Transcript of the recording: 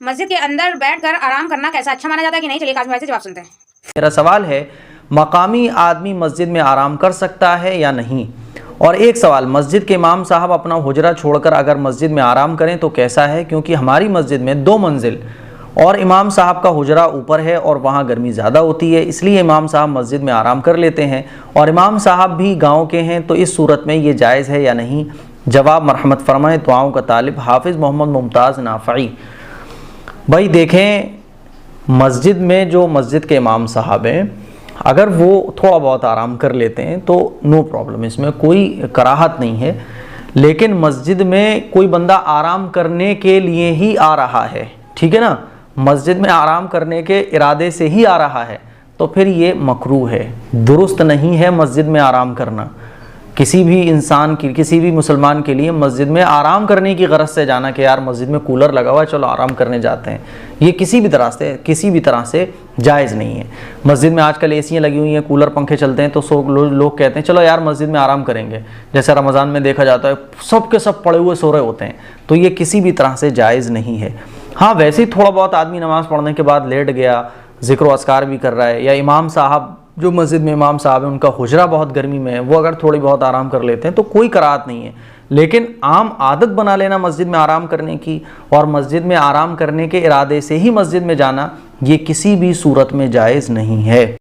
मस्जिद के अंदर बैठकर आराम करना कैसा अच्छा माना जाता है कि नहीं? चलिए कासिम भाई से जवाब सुनते हैं। मेरा सवाल है, मकामी आदमी मस्जिद में आराम कर सकता है या नहीं? और एक सवाल, मस्जिद के इमाम साहब अपना हुजरा छोड़कर अगर मस्जिद में आराम करें तो कैसा है? क्योंकि हमारी मस्जिद में 2 मंजिल और इमाम साहब का हुजरा ऊपर है और वहाँ गर्मी ज़्यादा होती है, इसलिए इमाम साहब मस्जिद में आराम कर लेते हैं और इमाम साहब भी गाँव के हैं, तो इस सूरत में ये जायज़ है या नहीं? जवाब मरहमत फरमाएं। दुआओं का तालिब हाफिज़ मोहम्मद मुमताज़ नाफ़ई। भाई देखें, मस्जिद में जो मस्जिद के इमाम साहब हैं, अगर वो थोड़ा बहुत आराम कर लेते हैं तो नो प्रॉब्लम, इसमें कोई कराहत नहीं है। लेकिन मस्जिद में कोई बंदा आराम करने के लिए ही आ रहा है, ठीक है ना, मस्जिद में आराम करने के इरादे से ही आ रहा है, तो फिर ये मकरूह है, दुरुस्त नहीं है मस्जिद में आराम करना। किसी भी इंसान की, किसी भी मुसलमान के लिए मस्जिद में आराम करने की गरज से जाना कि यार मस्जिद में कूलर लगा हुआ है चलो आराम करने जाते हैं, ये किसी भी तरह से जायज़ नहीं है। मस्जिद में आजकल एसियाँ लगी हुई हैं, कूलर पंखे चलते हैं, तो लोग कहते हैं चलो यार मस्जिद में आराम करेंगे, जैसे रमज़ान में देखा जाता है सब के सब पड़े हुए सो रहे होते हैं, तो ये किसी भी तरह से जायज़ नहीं है। हाँ, वैसे ही थोड़ा बहुत आदमी नमाज़ पढ़ने के बाद लेट गया, ज़िक्र व अस्कार भी कर रहा है, या इमाम साहब जो मस्जिद में इमाम साहब हैं उनका हुजरा बहुत गर्मी में है, वो अगर थोड़ी बहुत आराम कर लेते हैं तो कोई कराहत नहीं है। लेकिन आम आदत बना लेना मस्जिद में आराम करने की और मस्जिद में आराम करने के इरादे से ही मस्जिद में जाना, ये किसी भी सूरत में जायज़ नहीं है।